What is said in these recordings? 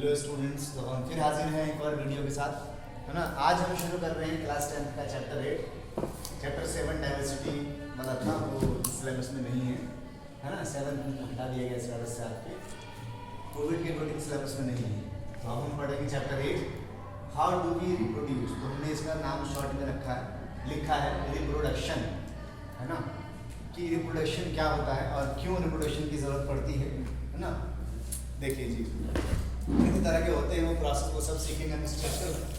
Hello students, तो हम फिर हाजिर हैं एक और वीडियो के साथ, है ना। आज हम शुरू कर रहे हैं क्लास 10 का चैप्टर 8। चैप्टर 7 डाइवर्सिटी मतलब था वो सिलेबस में नहीं है ना। 7 हटा दिया गया सिलेबस से, आपके कोविड के अकॉर्डिंग सिलेबस में नहीं है। तो अब हम पढ़ेंगे chapter 8, how do we reproduce. तो हमने इसका नाम शॉर्ट में लिखा है रिप्रोडक्शन, है ना, कि रिप्रोडक्शन क्या होता है और क्यों रिप्रोडक्शन की ज़रूरत पड़ती है ना। देखिए जी, कितने तरह के होते हैं वो प्रोसेस, वो सब सीखेंगे हम इस चैप्टर में।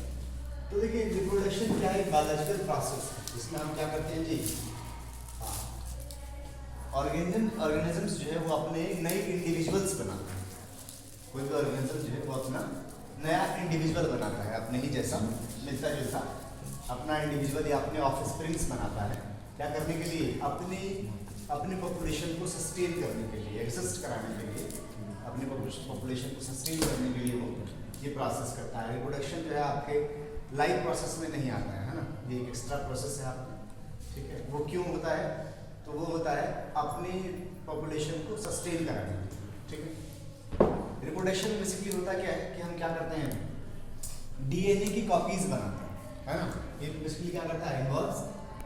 तो देखिए, रिप्रोडक्शन क्या है, बायोलॉजिकल प्रोसेस जिसमें हम क्या करते हैं जी, ऑर्गेनिजम्स जो है वो अपने नए इंडिविजुअल्स बनाते हैं। कोई भी ऑर्गेनिज्म जो है वो अपना नया इंडिविजुअल बनाता है, अपने ही जैसा मिलता जुलता अपना इंडिविजुअल या अपने ऑफस्प्रिंग्स बनाता है। क्या करने के लिए? अपनी पॉपुलेशन को सस्टेन करने के लिए, एग्जिस्ट कराने के लिए, अपनी पॉपुलेशन को सस्टेन करने के लिए वो ये प्रोसेस करता है। रिप्रोडक्शन जो है आपके लाइफ प्रोसेस में नहीं आता है ना, ये एक एक्स्ट्रा प्रोसेस है आपका, ठीक है। वो क्यों होता है? तो वो होता है अपनी पॉपुलेशन को सस्टेन कराने के लिए, ठीक है। रिप्रोडक्शन बेसिकली होता क्या है कि हम क्या करते हैं, डीएनए की कॉपीज बनाते हैं, है ना। ये बेसिकली क्या करता है, involves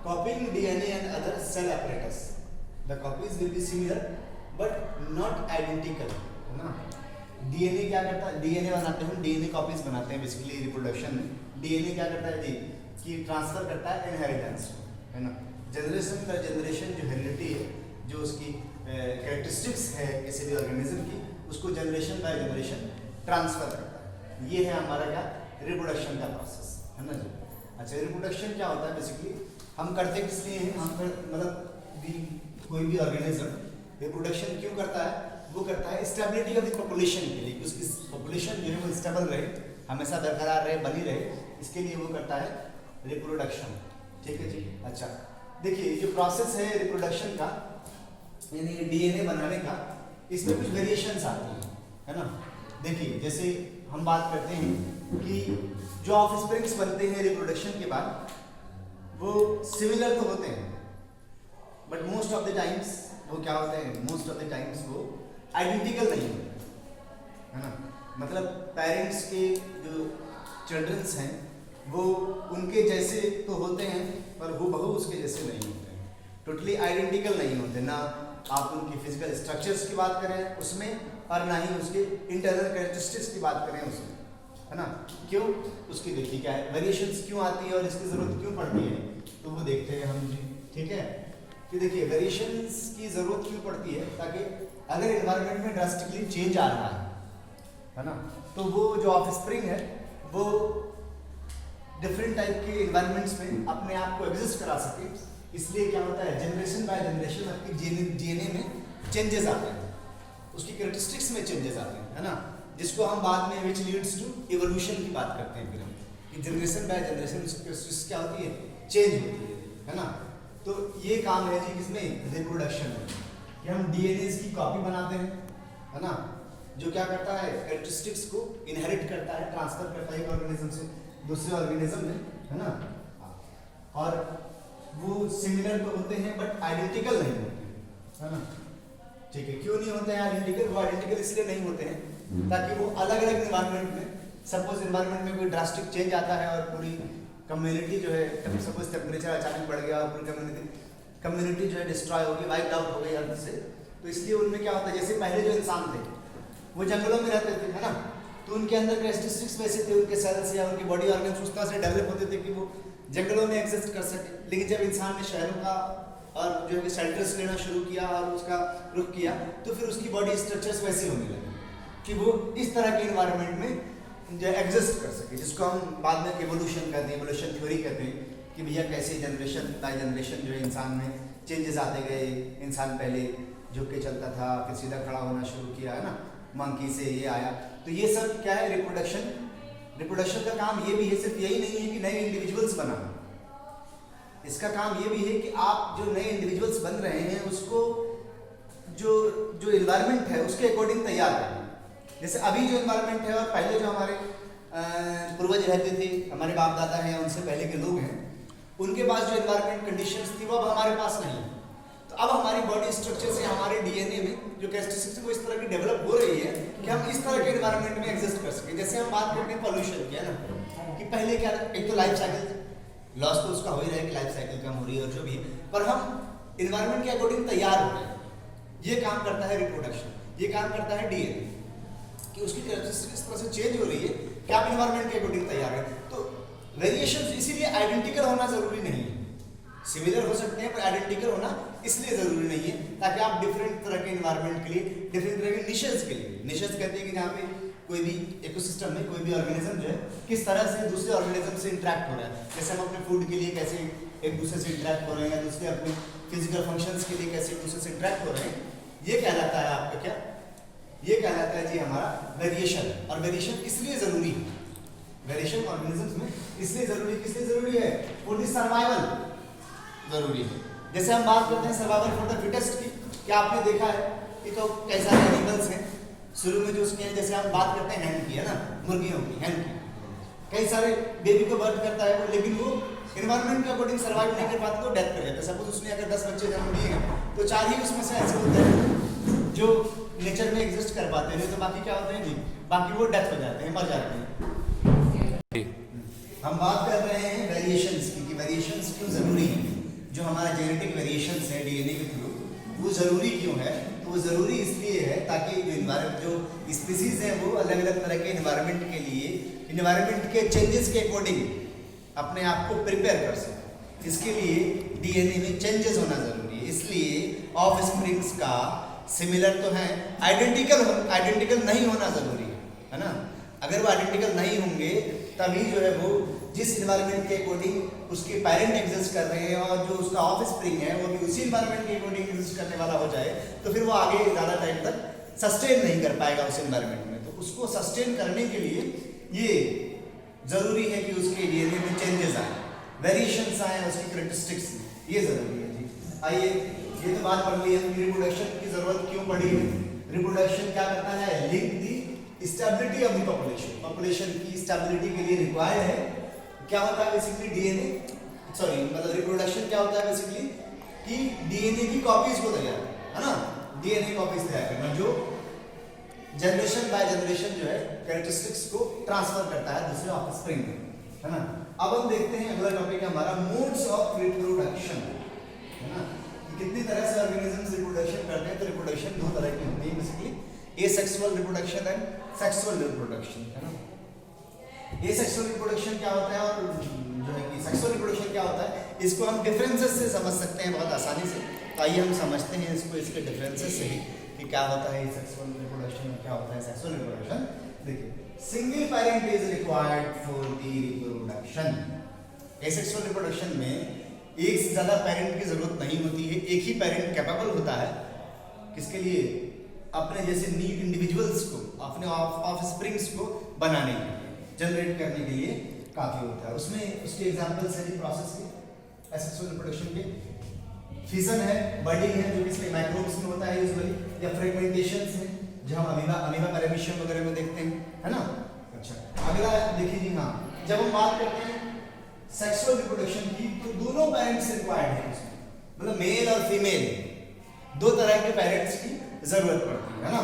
copying DNA and other cell apparatus. The copies will be similar but not identical, है ना। डीएनए क्या करता है, डीएनए बनाते हैं, डीएनए कॉपीज बनाते हैं बेसिकली रिप्रोडक्शन में। डीएनए क्या करता है जी, कि ट्रांसफर करता है इनहेरिटेंस, है ना। जनरेशन पर जनरेशन जो हेरिडिटी है, जो उसकी कैरेक्टरिस्टिक्स है किसी भी ऑर्गेनिज्म की, उसको जनरेशन बाय जनरेशन ट्रांसफर करता है। ये है हमारा क्या, रिप्रोडक्शन का प्रोसेस, है ना जी। अच्छा, रिप्रोडक्शन क्या होता है बेसिकली, हम करते किस लिए हैं, हम मतलब कोई भी ऑर्गेनिज्म रिप्रोडक्शन क्यों करता है? वो करता है स्टेबिलिटी ऑफ द पॉपुलेशन के लिए, उसकी पॉपुलेशन जो है वो स्टेबल रहे, हमेशा बरकरार रहे, बनी रहे, इसके लिए वो करता है रिप्रोडक्शन, ठीक है जी। अच्छा, देखिए जो प्रोसेस है रिप्रोडक्शन का, यानी डीएनए बनाने का, इसमें कुछ वेरिएशंस आती हैं, है ना। देखिए जैसे हम बात करते हैं कि जो ऑफस्प्रिंग्स बनते हैं रिप्रोडक्शन के बाद, वो सिमिलर तो होते हैं, but most of the times वो क्या होते हैं, मोस्ट ऑफ द टाइम्स वो आइडेंटिकल नहीं होते, है ना। मतलब पेरेंट्स के जो चिल्ड्रंस हैं वो उनके जैसे तो होते हैं, पर हूबहू उसके जैसे नहीं होते हैं, टोटली आइडेंटिकल नहीं होते। ना आप उनकी फिजिकल स्ट्रक्चर्स की बात करें उसमें, और ना ही उसके इंटरनल कैरेक्टरिस्टिक्स की बात करें उसमें, है ना। क्यों? उसकी देखिए क्या है, वेरिएशंस क्यों आती है और इसकी ज़रूरत क्यों पड़ती है, तो वो देखते हैं हम जी, ठीक है। कि देखिए वेरिएशंस की ज़रूरत क्यों पड़ती है, ताकि अगर एनवायरनमेंट में ड्रास्टिकली चेंज आ रहा है ना, तो वो जो ऑफस्प्रिंग है वो डिफरेंट टाइप के एनवायरनमेंट्स में अपने आप को एग्जिस्ट करा सके। इसलिए क्या होता है, जनरेशन बाय जनरेशन आपकी डीएनए में चेंजेस आते हैं, उसकी कैरेक्टरिस्टिक्स में चेंजेस आते हैं, है ना, जिसको हम बाद में विच लीड्स टू इवोल्यूशन की बात करते हैं। फिर हम कि जनरेशन बाय जनरेशन उसकी कैरेक्टरिस्टिक्स क्या होती है, चेंज होती है ना। तो ये काम है जी किसमें, रिप्रोडक्शन में, कि हम डीएनए की कॉपी बनाते हैं, है ना, जो क्या करता है, कैरेक्टरिस्टिक्स को इनहेरिट करता है, ट्रांसफर करता है एक ऑर्गेनिज्म से दूसरे ऑर्गेनिज्म में, है ना। और वो सिमिलर तो होते हैं बट आइडेंटिकल नहीं होते, है ना, ठीक है। क्यों नहीं होते हैं आइडेंटिकल? वो आइडेंटिकल इसलिए नहीं होते हैं ताकि वो अलग अलग एनवायरनमेंट में, सपोज एनवायरनमेंट में कोई ड्रास्टिक चेंज आता है और पूरी कम्युनिटी जो है, सपोज टेम्परेचर अचानक बढ़ गया और पूरी कम्युनिटी जो है डिस्ट्रॉय हो गई, वाइप आउट हो गई अर्थ से, तो इसलिए उनमें क्या होता है, जैसे पहले जो इंसान थे वो जंगलों में रहते थे, है ना, तो उनके अंदर कैरेक्टरिस्टिक्स वैसे थे, उनके सेल्स या उनके बॉडी ऑर्गन्स उस तरह से डेवलप होते थे कि वो जंगलों में एग्जिस्ट कर सके। लेकिन जब इंसान ने शहरों का और जो है शेल्टर्स लेना शुरू किया और उसका रुख किया, तो फिर उसकी बॉडी स्ट्रक्चर्स वैसे होने लगे कि वो इस तरह के इन्वायरमेंट में जो एग्जिस्ट कर सके, जिसको हम बाद में एवोल्यूशन कहते हैं, एवोल्यूशन थ्योरी कहते हैं, कि भैया कैसे जनरेशन बाय जनरेशन जो है इंसान में चेंजेस आते गए। इंसान पहले झुक के चलता था, फिर सीधा खड़ा होना शुरू किया, है ना, मंकी से ये आया। तो ये सब क्या है, रिप्रोडक्शन का काम ये भी है, सिर्फ यही नहीं है कि नए इंडिविजुअल्स बनाना, इसका काम ये भी है कि आप जो नए इंडिविजुअल्स बन रहे हैं उसको जो एनवायरनमेंट है उसके अकॉर्डिंग तैयार करना। जैसे अभी जो एनवायरनमेंट है और पहले जो हमारे पूर्वज रहते थे, हमारे बाप दादा हैं, उनसे पहले के लोग हैं, उनके पास जो एनवायरनमेंट कंडीशंस थी वो अब हमारे पास नहीं है। तो अब हमारी बॉडी स्ट्रक्चर से हमारे डीएनए में जो कैरेक्टरिस्टिक्स वो इस तरह की डेवलप हो रही है कि हम इस तरह के एनवायरनमेंट में एग्जिस्ट कर सकें। की। जैसे हम बात करते हैं पॉल्यूशन की, है ना, कि पहले क्या, एक तो लाइफ साइकिल लॉस तो उसका हो ही रहा है कि लाइफ साइकिल कम हो रही है और जो भी है, पर हम इन्वायरमेंट के अकॉर्डिंग तैयार हो रहे हैं। ये काम करता है रिप्रोडक्शन, ये काम करता है डीएनए, कि उसकी कैरेक्टरिस्टिक इस तरह से चेंज हो रही है कि आप इन्वायरमेंट के अकॉर्डिंग तैयार हैं। तो वेरिएशन इसीलिए आइडेंटिकल होना जरूरी नहीं है, सिमिलर हो सकते हैं पर आइडेंटिकल होना इसलिए जरूरी नहीं है ताकि आप डिफरेंट तरह के इन्वायरमेंट के लिए, डिफरेंट तरह के निशेस के लिए, निशेस कहते हैं कि जहाँ पे कोई भी इकोसिस्टम में कोई भी ऑर्गेनिज्म जो है किस तरह से दूसरे ऑर्गेनिज्म से इंटरेक्ट हो रहा है। जैसे हम अपने फूड के लिए कैसे एक दूसरे से इंटरेक्ट हो रहे हैं, या दूसरे अपने फिजिकल फंक्शंस के लिए कैसे एक दूसरे से इंटरेक्ट हो रहे हैं, ये कहलाता है आपका क्या, ये कहलाता है जी हमारा वेरिएशन। और वेरिएशन इसलिए जरूरी है, वेरिएशन ऑर्गेनिजम्स में इसलिए जरूरी, किसलिए जरूरी है, फॉर द सर्वाइवल जरूरी है। जैसे हम बात करते हैं सर्वाइवल फॉर द फिटेस्ट की, क्या आपने देखा है कि तो कई सारे एनिमल्स हैं शुरू में जो उसके हैं, जैसे हम बात करते हैं हैन की, है ना, मुर्गियों की, हैन की, कई सारे बेबी को बर्थ करता है वो, लेकिन वो इन्वायरमेंट के अकॉर्डिंग सर्वाइव नहीं कर पाता तो डेथ कर जाता है। सपोज उसने अगर 10 बच्चे जन्म दिए हैं तो 4 ही उसमें से ऐसे होते हैं जो नेचर में एग्जिस्ट कर पाते हैं, तो बाकी क्या होते हैं जी, बाकी वो डेथ हो जाते हैं, मर जाते हैं। हम बात कर रहे हैं वेरिएशंस की, कि वेरिएशंस क्यों जरूरी है। जो हमारा जेनेटिक वेरिएशंस है डीएनए के थ्रू, वो जरूरी क्यों है, तो वो जरूरी इसलिए है ताकि जो स्पीसीज है वो अलग अलग तरह के इन्वायरमेंट के लिए, इन्वायरमेंट के चेंजेस के अकॉर्डिंग अपने आप को प्रिपेयर कर सके। इसके लिए डीएनए में चेंजेस होना जरूरी है। इसलिए ऑफ स्प्रिंग्स का सिमिलर तो है, आइडेंटिकल नहीं होना जरूरी है ना। अगर वो आइडेंटिकल नहीं होंगे तभी जो है वो जिस इन्वायरमेंट के अकॉर्डिंग उसके पेरेंट एग्जिस्ट कर रहे हैं और जो उसका ऑफ स्प्रिंग है वो भी उसी इन्वायरमेंट के अकॉर्डिंग एग्जिस्ट करने वाला हो जाए, तो फिर वो आगे ज़्यादा टाइम तक सस्टेन नहीं कर पाएगा उस इन्वायरमेंट में। तो उसको सस्टेन करने के लिए ये जरूरी है कि उसके डीएनए में चेंजेस आए, वेरिएशंस आए, उसकी कैरेक्टरिस्टिक्स, ये जरूरी है जी। आइए, ये तो बात पढ़ ली है कि रिप्रोडक्शन की जरूरत क्यों पड़ी है। रिप्रोडक्शन क्या करता है, link the stability of the population, population की स्टेबिलिटी के लिए रिक्वायर्ड है। क्या होता है बेसिकली डीएनए, सॉरी मतलब रिप्रोडक्शन क्या होता है बेसिकली कि डीएनए की कॉपीज को तैयार करना, है ना, डीएनए कॉपीज तैयार करना जो जनरेशन बाय जनरेशन जो है कैरेक्टरिस्टिक्स को ट्रांसफर करता है दूसरे ऑफस्प्रिंग में, है ना। अब हम देखते हैं अगला टॉपिक है हमारा मोड्स ऑफ रिप्रोडक्शन, है ना, कितनी तरह से ऑर्गेनिजम्स रिप्रोडक्शन करते हैं। तो रिप्रोडक्शन 2 तरह की होती है basically, asexual reproduction and sexual reproduction, है ना। एसेक्सुअल रिप्रोडक्शन क्या होता है और जो है कि सेक्सुअल रिप्रोडक्शन क्या होता है, इसको हम डिफरेंसेस से समझ सकते हैं बहुत आसानी से। तो आइए हम समझते हैं इसको, इसके डिफरेंसेस से ही कि क्या होता है सेक्सुअल रिप्रोडक्शन और क्या होता है सेक्सुअल रिप्रोडक्शन। देखिए, single parent is required for the reproduction. Asexual reproduction में एक से ज्यादा पेरेंट की जरूरत नहीं होती है, एक ही पेरेंट कैपेबल होता है किसके लिए, अपने जैसे नीड इंडिविजुअल्स को, अपने ऑफस्प्रिंग्स को बनाने के लिए, जनरेट करने के लिए काफी होता है। उसमें उसके एग्जांपल्स हैं प्रोसेस के एसेक्सुअल रिप्रोडक्शन के, फिजन है, बर्डिंग है जो किसमें माइक्रोब्स में होता है यूजुअली, या फ्रेगमेंटेशंस है जो हम अमीबा पैरामीशियम वगैरह में देखते हैं, है ना। अच्छा, अगला देखिए जी, हाँ, जब हम बात करते हैं सेक्सुअल रिप्रोडक्शन की तो दोनों पेरेंट्स रिक्वायर्ड है उसमें, मतलब मेल और फीमेल 2 तरह के पेरेंट्स की जरूरत पड़ती है ना।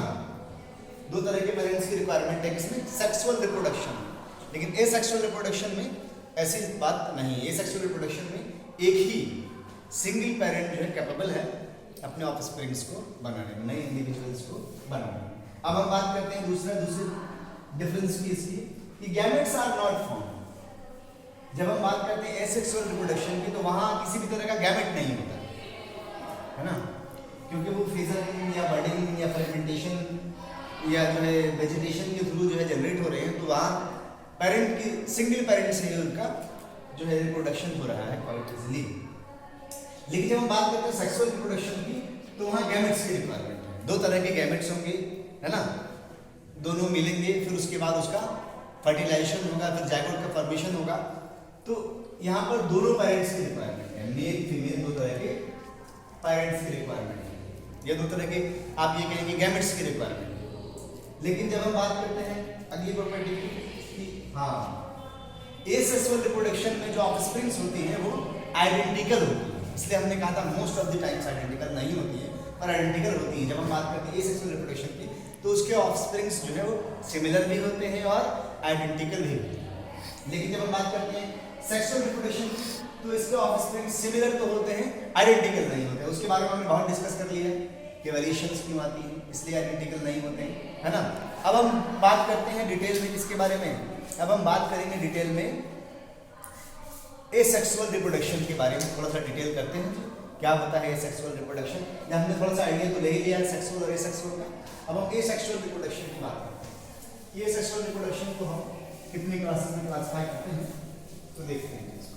2 तरह के पेरेंट्स की रिक्वायरमेंट है किसमें, सेक्सुअल रिप्रोडक्शन। लेकिन एसेक्सुअल रिप्रोडक्शन में ऐसी बात नहीं है। एसेक्सुअल रिप्रोडक्शन में एक ही सिंगल पेरेंट जो है कैपेबल है अपने ऑफस्प्रिंग्स को बनाने में, नए इंडिविजुअल्स को बनाने में। अब हम बात करते हैं दूसरे डिफरेंस की इसकी, कि गैमेट्स आर नॉट फॉर्म। जब हम बात करते हैं एसेक्सुअल रिप्रोडक्शन की तो वहां किसी भी तरह का गैमेट नहीं होता, है ना, क्योंकि वो फिजन या बर्डिंग या फर्मेंटेशन या जो है वेजिटेशन के थ्रू जो है जनरेट हो रहे हैं, तो वहाँ पेरेंट की सिंगल पेरेंट से उनका जो है रिप्रोडक्शन हो रहा है क्वाइट इजीली। लेकिन जब हम बात करते हैं सेक्सुअल रिप्रोडक्शन की तो वहाँ गैमेट्स की रिक्वायरमेंट है। 2 तरह के गैमेट्स होंगे, है ना, दोनों मिलेंगे, फिर उसके बाद उसका फर्टिलाइजेशन होगा, फिर जाइगोट का फॉर्मेशन होगा। तो यहाँ पर दोनों पेरेंट्स की रिक्वायरमेंट है, मेल फीमेल 2 तरह के पेरेंट्स की रिक्वायरमेंट है, या 2 तरह के आप ये कहेंगे गैमेट्स की रिक्वायरमेंट है। लेकिन जब हम बात करते हैं अगली प्रॉपर्टी की, हाँ, एसेक्सुअल रिप्रोडक्शन में जो ऑफस्प्रिंग्स होती हैं वो आइडेंटिकल होती है। इसलिए हमने कहा था most of the times identical नहीं होती है, पर आइडेंटिकल होती है। जब हम बात करते हैं एसेक्सुअल रिप्रोडक्शन की तो उसके ऑफस्प्रिंग्स जो है वो सिमिलर भी होते हैं और आइडेंटिकल भी होते हैं। लेकिन जब हम बात करते हैं सेक्सुअल रिप्रोडक्शन, तो इसके ऑफस्प्रिंग सिमिलर तो होते हैं, आइडेंटिकल नहीं होते। उसके बारे में हमने बहुत डिस्कस कर लिया है कि वेरिएशंस क्यों आती हैं, इसलिए आइडेंटिकल नहीं होते हैं, है ना। अब हम बात करते हैं डिटेल में किसके बारे में, अब हम बात करेंगे डिटेल में एसेक्सुअल रिप्रोडक्शन के बारे में। थोड़ा सा डिटेल करते हैं क्या होता है एसेक्सुअल रिप्रोडक्शन। या हमने थोड़ा सा आइडिया तो ले ही लिया है सेक्सुअल और एसेक्सुअल का। अब हम एसेक्सुअल रिप्रोडक्शन की बात करते हैं। ये सेक्सुअल रिप्रोडक्शन को हम कितनी क्लासेस में क्लासिफाई करते हैं तो देखते हैं।